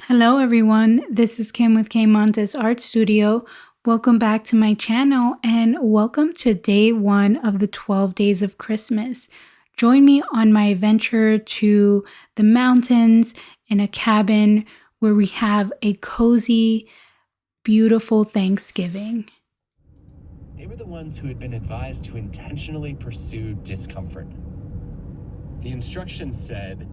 Hello everyone, this is Kim with K Montes Art Studio. Welcome back to my channel and welcome to day 1 of the 12 days of Christmas. Join me on my adventure to the mountains in a cabin where we have a cozy, beautiful Thanksgiving. They were the ones who had been advised to intentionally pursue discomfort. The instructions said,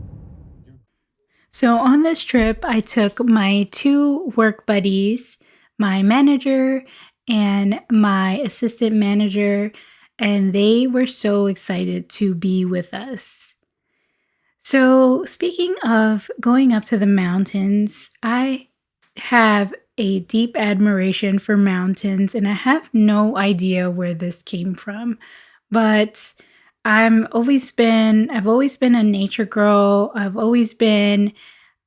So on this trip, I took my 2 work buddies, my manager and my assistant manager, and they were so excited to be with us. So speaking of going up to the mountains, I have a deep admiration for mountains and I have no idea where this came from, but I've always been a nature girl. I've always been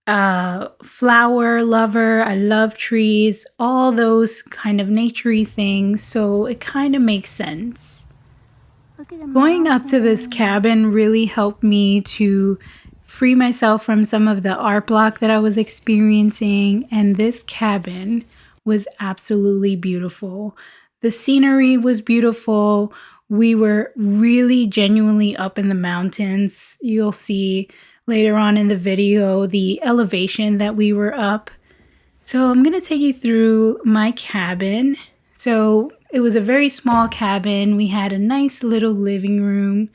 a flower lover. I love trees, all those kind of naturey things. So it kind of makes sense. Going up to this cabin really helped me to free myself from some of the art block that I was experiencing. And this cabin was absolutely beautiful. The scenery was beautiful. We were really genuinely up in the mountains. You'll see later on in the video the elevation that we were up. So I'm going to take you through my cabin. So it was a very small cabin. We had a nice little living room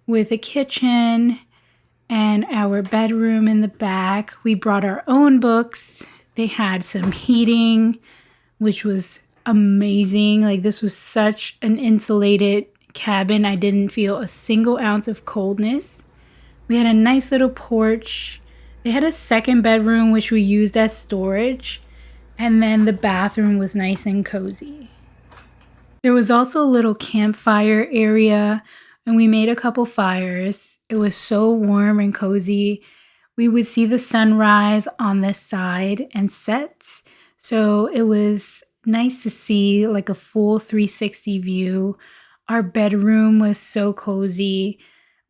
with a kitchen and our bedroom in the back. We brought our own books. They had some heating, which was amazing. Like, this was such an insulated cabin. I didn't feel a single ounce of coldness. We had a nice little porch. They had a second bedroom, which we used as storage. And then the bathroom was nice and cozy. There was also a little campfire area, and we made a couple fires. It was so warm and cozy. We would see the sunrise on this side and set. So it was nice to see like a full 360 view. Our bedroom was so cozy.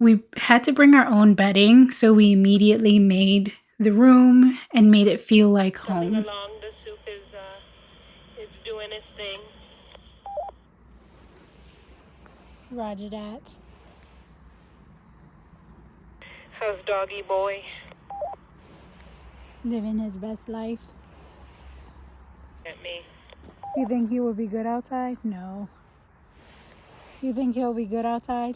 We had to bring our own bedding, so we immediately made the room and made it feel like home. Coming along, the soup is doing its thing. Roger that. How's doggy boy? Living his best life. At me. You think he will be good outside? No. You think he'll be good outside?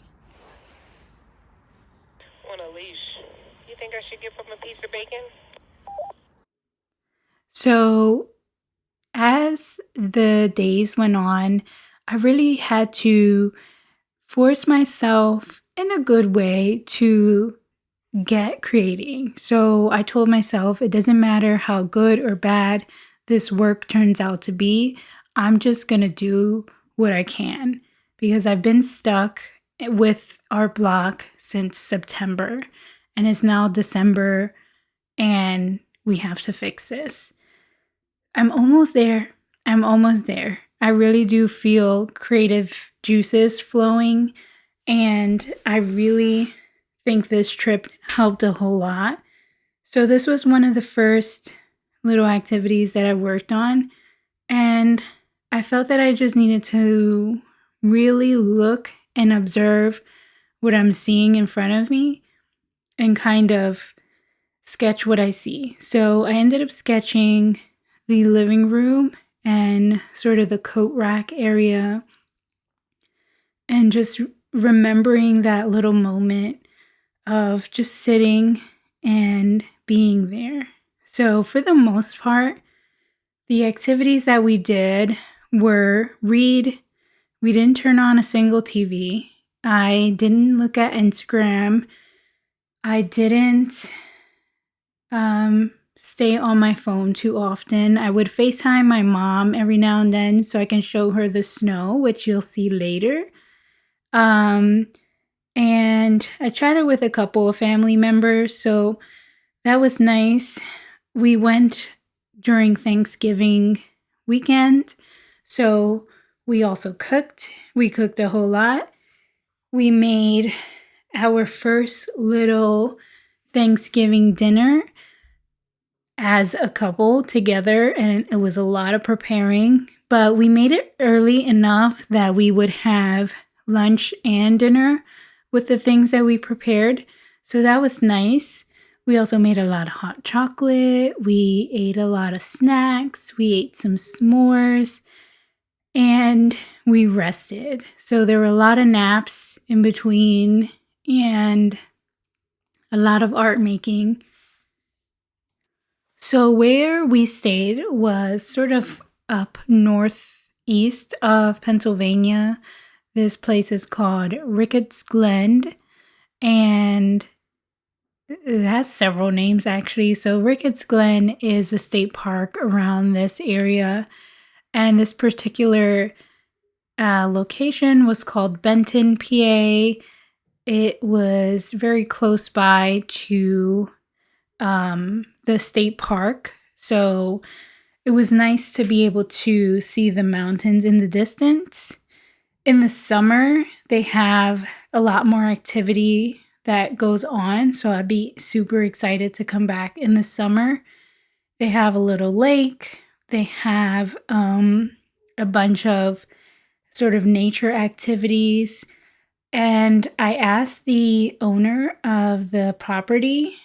On a leash. You think I should give him a piece of bacon? So, as the days went on, I really had to force myself in a good way to get creating. So I told myself it doesn't matter how good or bad this work turns out to be, I'm just going to do what I can because I've been stuck with art block since September and it's now December and we have to fix this. I'm almost there. I really do feel creative juices flowing, and I really think this trip helped a whole lot. So this was one of the first little activities that I worked on, and I felt that I just needed to really look and observe what I'm seeing in front of me and kind of sketch what I see. So I ended up sketching the living room and sort of the coat rack area and just remembering that little moment of just sitting and being there. So for the most part, the activities that we did were read. We didn't turn on a single TV. I didn't look at Instagram. I didn't stay on my phone too often. I would FaceTime my mom every now and then so I can show her the snow, which you'll see later. And I chatted with a couple of family members, so that was nice. We went during Thanksgiving weekend, so we also cooked. We cooked a whole lot. We made our first little Thanksgiving dinner as a couple together, and it was a lot of preparing, but we made it early enough that we would have lunch and dinner with the things that we prepared. So that was nice. We also made a lot of hot chocolate. We ate a lot of snacks. We ate some s'mores and we rested. So there were a lot of naps in between and a lot of art making. So where we stayed was sort of up northeast of Pennsylvania. This place is called Ricketts Glen, and it has several names actually. So Ricketts Glen is a state park around this area, and this particular location was called Benton, PA. It was very close by to the state park, so it was nice to be able to see the mountains in the distance. In the summer, they have a lot more activity that goes on, so I'd be super excited to come back in the summer. They have a little lake. They have a bunch of sort of nature activities. And I asked the owner of the property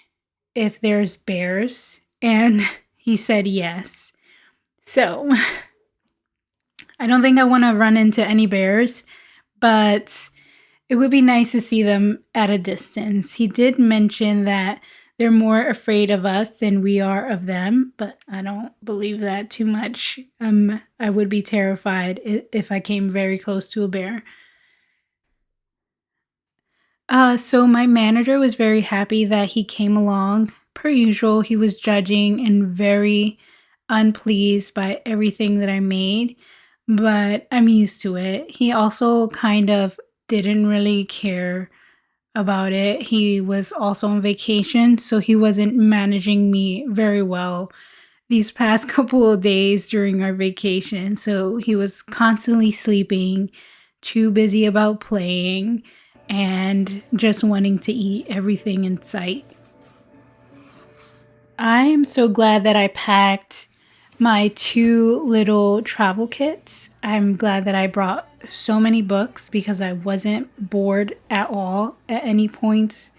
if there's bears, and he said yes. So I don't think I want to run into any bears, but it would be nice to see them at a distance. He did mention that they're more afraid of us than we are of them, but I don't believe that too much. I would be terrified if I came very close to a bear. So my manager was very happy that he came along. Per usual, he was judging and very unpleased by everything that I made, but I'm used to it. He also kind of didn't really care about it. He was also on vacation, so he wasn't managing me very well these past couple of days during our vacation. So he was constantly sleeping, too busy about playing, and just wanting to eat everything in sight. I am so glad that I packed my 2 little travel kits. I'm glad that I brought so many books because I wasn't bored at all at any point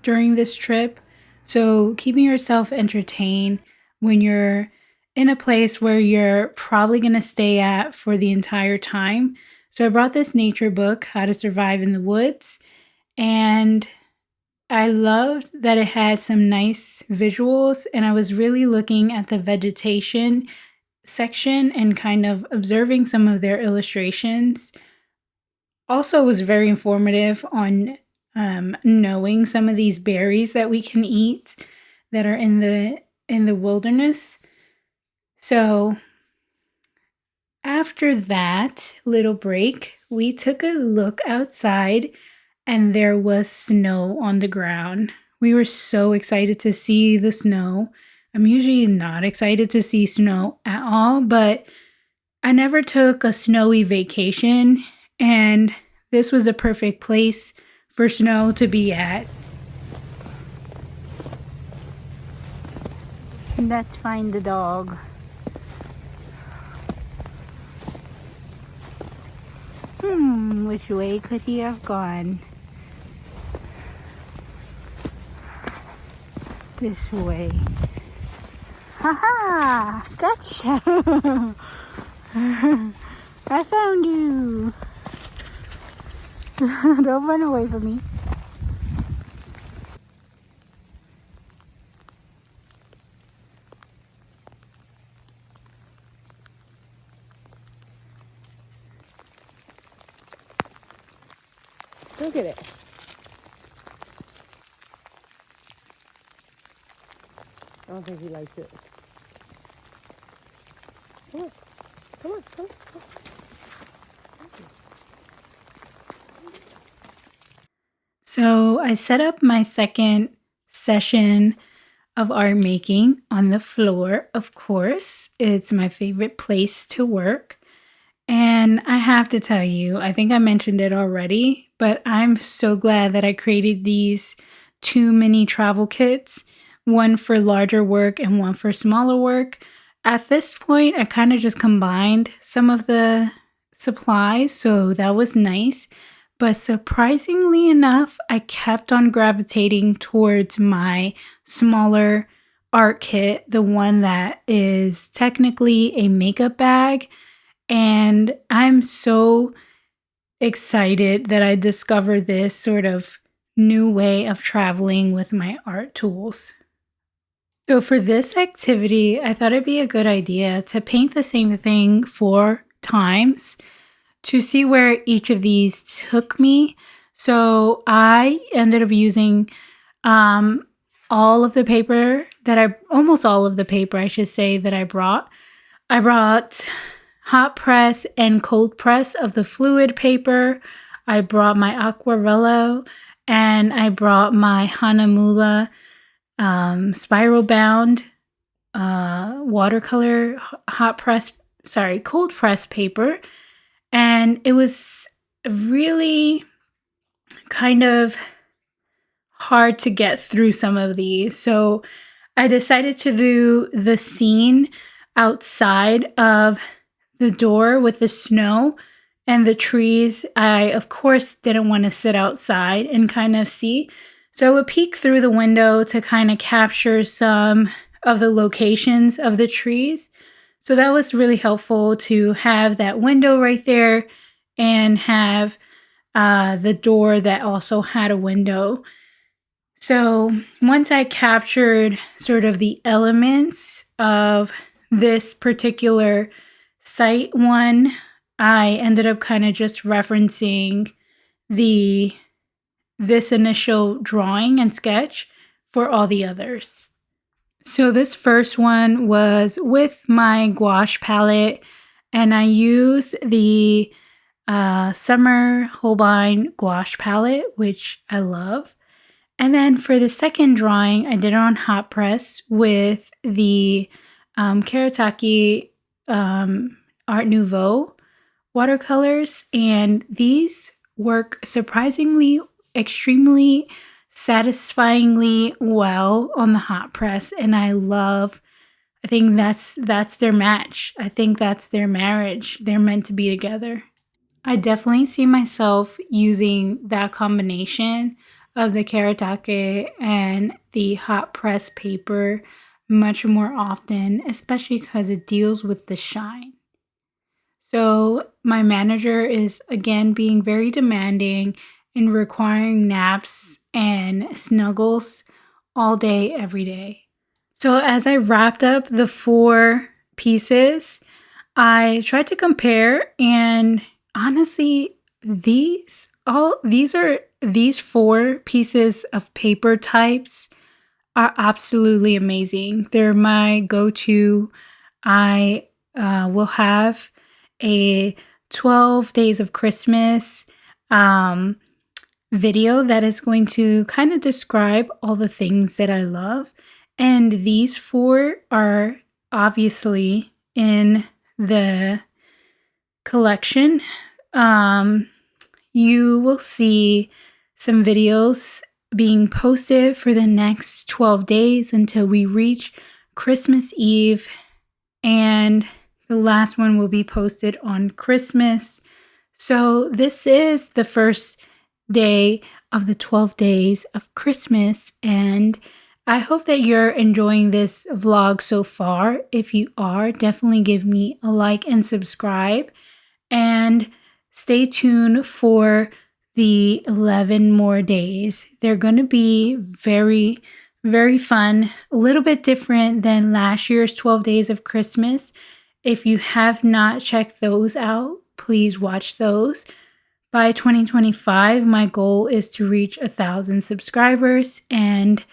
during this trip. So keeping yourself entertained when you're in a place where you're probably going to stay at for the entire time. So I brought this nature book, How to Survive in the Woods, and I loved that it had some nice visuals, and I was really looking at the vegetation section and kind of observing some of their illustrations. Also, it was very informative on knowing some of these berries that we can eat that are in the wilderness. So after that little break, we took a look outside and there was snow on the ground. We were so excited to see the snow. I'm usually not excited to see snow at all, but I never took a snowy vacation, and this was a perfect place for snow to be at. Let's find the dog. Which way could he have gone? This way. Haha! Gotcha! I found you! Don't run away from me. Look at it. I don't think he likes it. Come on. Come on. Come on. Come on. So I set up my second session of art making on the floor, of course. It's my favorite place to work. And I have to tell you, I think I mentioned it already, but I'm so glad that I created these 2 mini travel kits one for larger work and one for smaller work. At this point, I kind of just combined some of the supplies, so that was nice. But surprisingly enough, I kept on gravitating towards my smaller art kit, the one that is technically a makeup bag. And I'm so excited that I discovered this sort of new way of traveling with my art tools. So for this activity, I thought it'd be a good idea to paint the same thing 4 times to see where each of these took me. So I ended up using almost all of the paper, I should say, that I brought. I brought hot press and cold press of the fluid paper. I brought my Aquarello, and I brought my Hanamula spiral bound watercolor cold press paper. And it was really kind of hard to get through some of these. So I decided to do the scene outside of the door with the snow and the trees. I, of course, didn't want to sit outside and kind of see. So I would peek through the window to kind of capture some of the locations of the trees. So that was really helpful to have that window right there and have the door that also had a window. So once I captured sort of the elements of this particular site one, I ended up kind of just referencing this initial drawing and sketch for all the others. So this first one was with my gouache palette, and I use the Summer Holbein gouache palette, which I love. And then for the second drawing, I did it on hot press with the Karatake Art Nouveau watercolors, and these work surprisingly, extremely satisfyingly well on the hot press, and I think that's their match. I think that's their marriage. They're meant to be together. I definitely see myself using that combination of the Karatake and the hot press paper much more often, especially because it deals with the shine. So my manager is again being very demanding and requiring naps and snuggles all day, every day. So as I wrapped up the 4 pieces, I tried to compare, and honestly, these 4 pieces of paper types are absolutely amazing. They're my go-to. I will have a 12 Days of Christmas video that is going to kind of describe all the things that I love. And these 4 are obviously in the collection. You will see some videos being posted for the next 12 days until we reach Christmas Eve, and the last one will be posted on Christmas. So this is the first day of the 12 days of Christmas, and I hope that you're enjoying this vlog so far. If you are, definitely give me a like and subscribe, and stay tuned for the 11 more days. They're going to be very, very fun, a little bit different than last year's 12 Days of Christmas. If you have not checked those out, please watch those. By 2025, my goal is to reach 1,000 subscribers and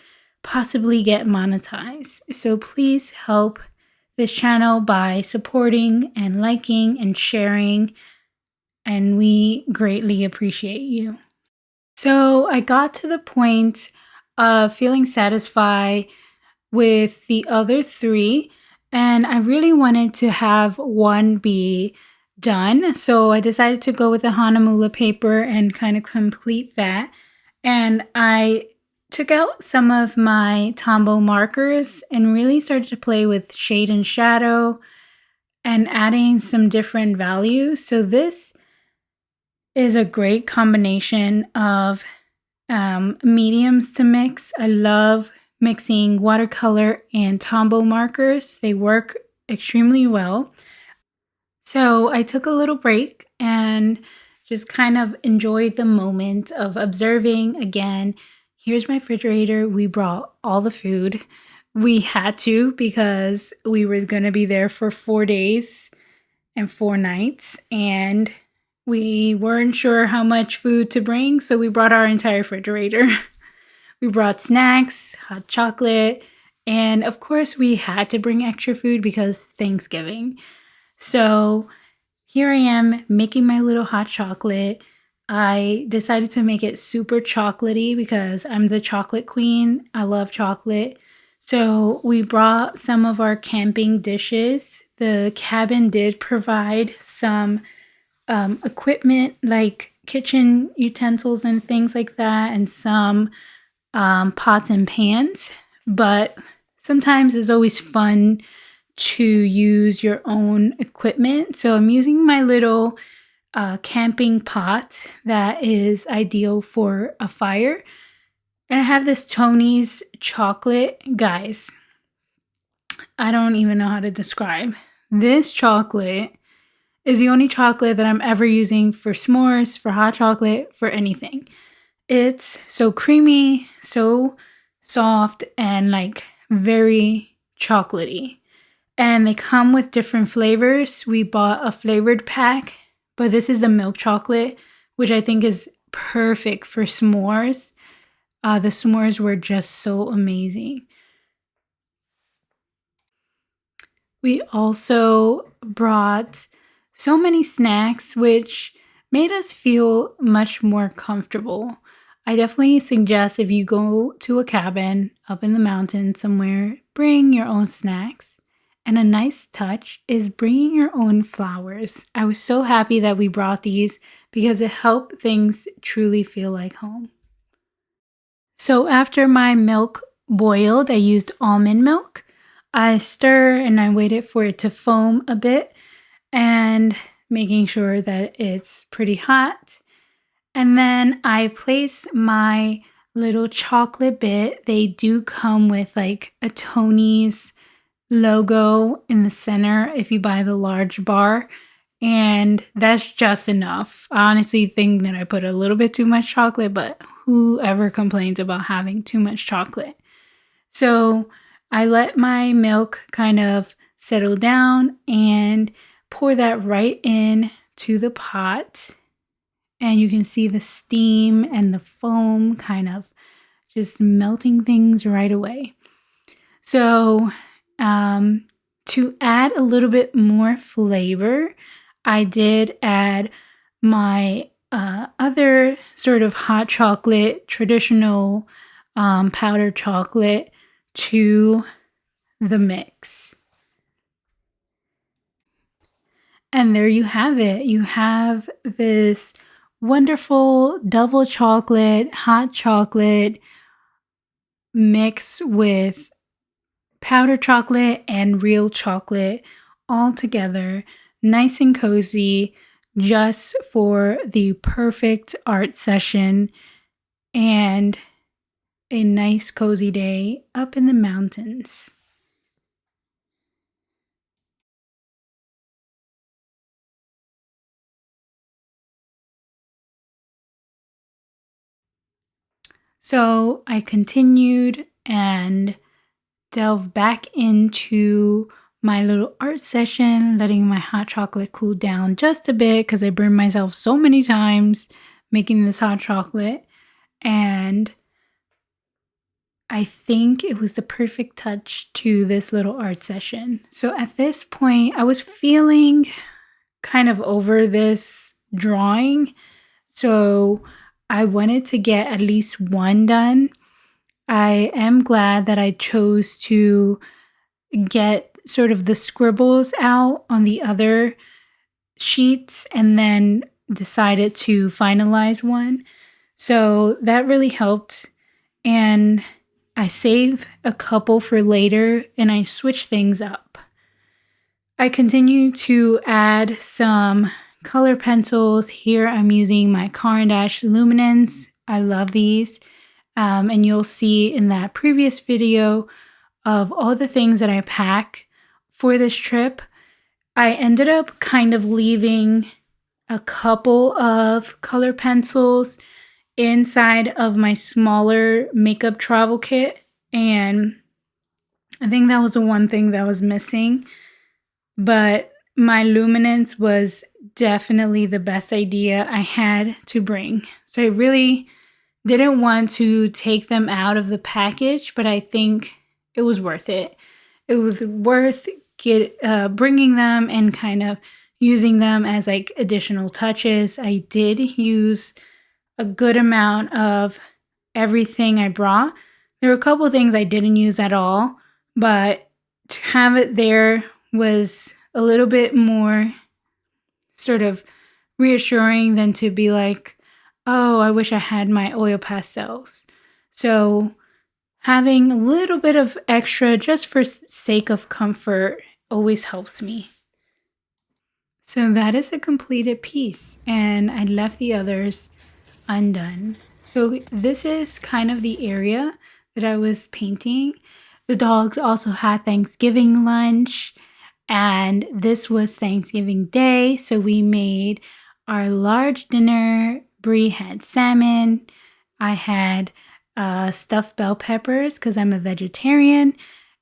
possibly get monetized. So please help this channel by supporting and liking and sharing, and we greatly appreciate you. So I got to the point of feeling satisfied with the other 3, and I really wanted to have one be done. So I decided to go with the Hanamula paper and kind of complete that. And I took out some of my Tombow markers and really started to play with shade and shadow and adding some different values. So this is a great combination of mediums to mix. I love mixing watercolor and Tombow markers. They work extremely well. So I took a little break and just kind of enjoyed the moment of observing again. Here's my refrigerator. We brought all the food. We had to because we were going to be there for 4 days and 4 nights, and we weren't sure how much food to bring, so we brought our entire refrigerator. We brought snacks, hot chocolate, and of course we had to bring extra food because Thanksgiving. So here I am making my little hot chocolate. I decided to make it super chocolatey because I'm the chocolate queen. I love chocolate. So we brought some of our camping dishes. The cabin did provide some equipment like kitchen utensils and things like that, and some pots and pans. But sometimes it's always fun to use your own equipment. So I'm using my little camping pot that is ideal for a fire. And I have this Tony's chocolate. Guys, I don't even know how to describe. This chocolate is the only chocolate that I'm ever using for s'mores, for hot chocolate, for anything. It's so creamy, so soft, and like very chocolatey. And they come with different flavors. We bought a flavored pack, but this is the milk chocolate, which I think is perfect for s'mores. The s'mores were just so amazing. We also brought so many snacks, which made us feel much more comfortable. I definitely suggest if you go to a cabin up in the mountains somewhere, bring your own snacks. And a nice touch is bringing your own flowers. I was so happy that we brought these because it helped things truly feel like home. So after my milk boiled, I used almond milk. I stir and I waited for it to foam a bit and making sure that it's pretty hot. And then I place my little chocolate bit. They do come with like a Tony's logo in the center if you buy the large bar. And that's just enough. I honestly think that I put a little bit too much chocolate, but whoever complains about having too much chocolate? So I let my milk kind of settle down and pour that right in to the pot. And you can see the steam and the foam kind of just melting things right away. So to add a little bit more flavor, I did add my other sort of hot chocolate, traditional powdered chocolate to the mix. And there you have it. You have this wonderful double chocolate, hot chocolate mix with powdered chocolate and real chocolate all together, nice and cozy, just for the perfect art session and a nice cozy day up in the mountains. So I continued and delved back into my little art session, letting my hot chocolate cool down just a bit because I burned myself so many times making this hot chocolate. And I think it was the perfect touch to this little art session. So at this point, I was feeling kind of over this drawing. So I wanted to get at least one done. I am glad that I chose to get sort of the scribbles out on the other sheets and then decided to finalize one. So that really helped and I save a couple for later and I switch things up. I continue to add some color pencils. Here I'm using my Caran d'Ache Luminance. I love these. And you'll see in that previous video of all the things that I pack for this trip. I ended up kind of leaving a couple of color pencils inside of my smaller makeup travel kit, and I think that was the one thing that was missing. But my luminance was definitely the best idea I had to bring. So I really didn't want to take them out of the package, but I think it was worth it. It was worth bringing them and kind of using them as like additional touches. I did use a good amount of everything I brought. There were a couple of things I didn't use at all, but to have it there was a little bit more sort of reassuring than to be like, oh, I wish I had my oil pastels. So having a little bit of extra just for sake of comfort always helps me. So that is a completed piece, and I left the others undone. So this is kind of the area that I was painting. The dogs also had Thanksgiving lunch, and this was Thanksgiving Day, so we made our large dinner. Brie had salmon. I had stuffed bell peppers because I'm a vegetarian,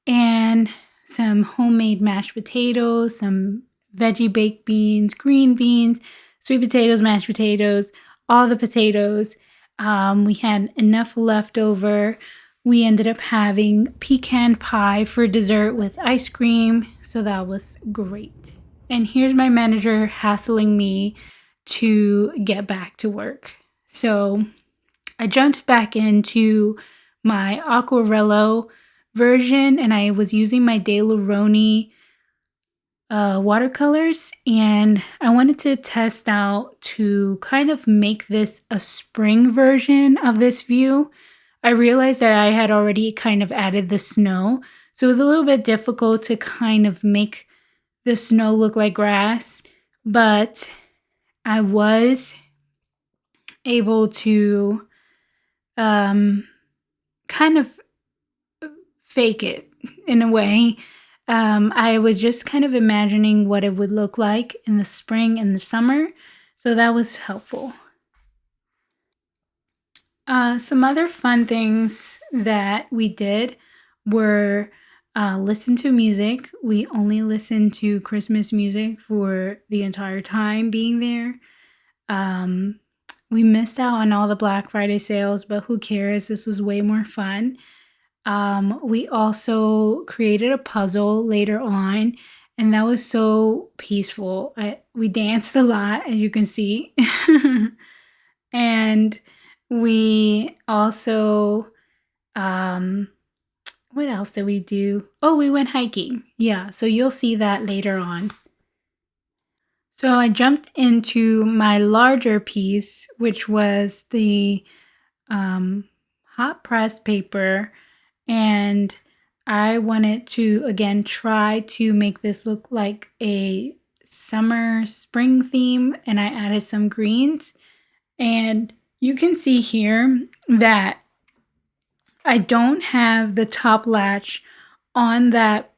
and some homemade mashed potatoes, some veggie baked beans, green beans, sweet potatoes, mashed potatoes, all the potatoes. We had enough leftover. We ended up having pecan pie for dessert with ice cream, so that was great. And here's my manager hassling me to get back to work. So I jumped back into my Aquarello version, and I was using my De Luroni watercolors, and I wanted to test out to kind of make this a spring version of this view. I realized that I had already kind of added the snow, so it was a little bit difficult to kind of make the snow look like grass, but I was able to kind of fake it in a way. I was just kind of imagining what it would look like in the spring and the summer, so that was helpful. Some other fun things that we did were listen to music. We only listened to Christmas music for the entire time being there. We missed out on all the Black Friday sales, but who cares? This was way more fun. We also created a puzzle later on, and that was so peaceful. We danced a lot, as you can see. And we also, what else did we do? Oh, we went hiking. Yeah, so you'll see that later on. So I jumped into my larger piece, which was the hot press paper, and I wanted to again try to make this look like a summer spring theme, and I added some greens. And you can see here that I don't have the top latch on that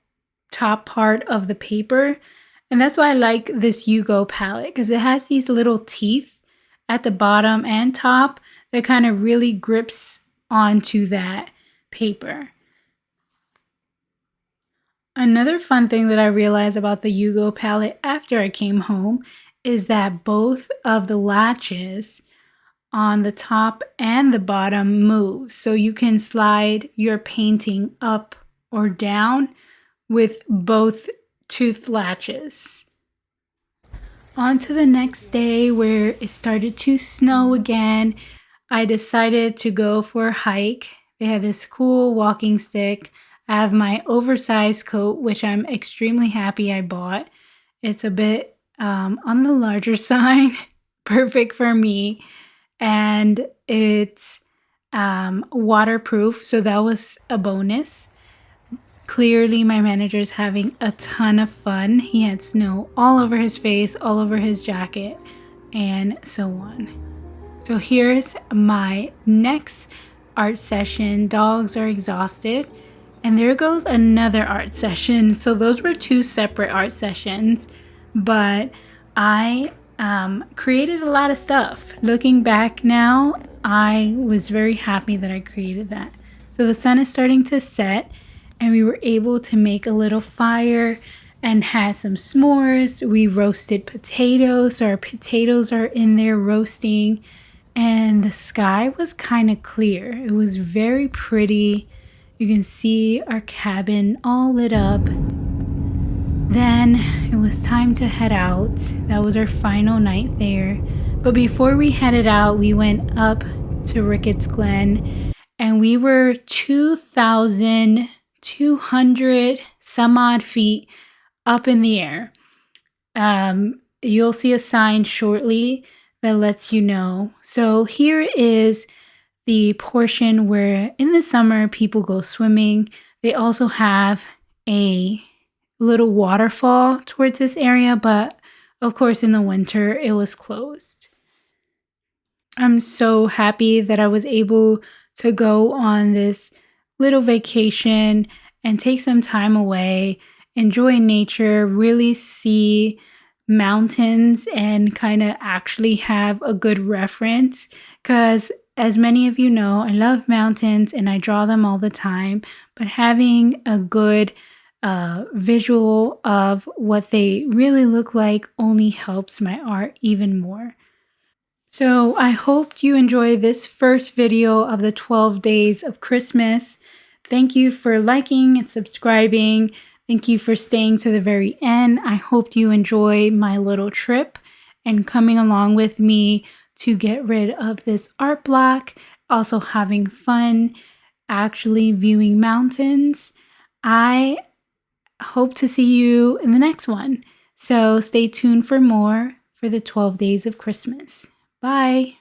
top part of the paper, and that's why I like this Yugo palette, because it has these little teeth at the bottom and top that kind of really grips onto that paper. Another fun thing that I realized about the Yugo palette after I came home is that both of the latches on the top and the bottom move. So you can slide your painting up or down with both tooth latches. On to the next day, where it started to snow again. I decided to go for a hike. They had this cool walking stick. I have my oversized coat, which I'm extremely happy I bought. It's a bit on the larger side, perfect for me. And it's waterproof, so that was a bonus. Clearly, my manager's having a ton of fun. He had snow all over his face, all over his jacket, and so on. So here's my next art session. Dogs are exhausted. And there goes another art session. So those were two separate art sessions, but I created a lot of stuff. Looking back now, I was very happy that I created that. So the sun is starting to set, and we were able to make a little fire and had some s'mores. We roasted potatoes, so our potatoes are in there roasting, and the sky was kind of clear. It was very pretty. You can see our cabin all lit up. Then it was time to head out. That was our final night there. But before we headed out, we went up to Ricketts Glen, and we were 2,200 some odd feet up in the air. You'll see a sign shortly that lets you know. So here is the portion where in the summer people go swimming. They also have a little waterfall towards this area, but of course in the winter it was closed. I'm so happy that I was able to go on this little vacation and take some time away, enjoy nature, really see mountains, and kind of actually have a good reference. Because as many of you know, I love mountains and I draw them all the time, but having a good visual of what they really look like only helps my art even more. So I hope you enjoy this first video of the 12 days of Christmas. Thank you for liking and subscribing. Thank you for staying to the very end. I hope you enjoy my little trip and coming along with me to get rid of this art block. Also having fun actually viewing mountains. I hope to see you in the next one. So stay tuned for more for the 12 days of Christmas. Bye.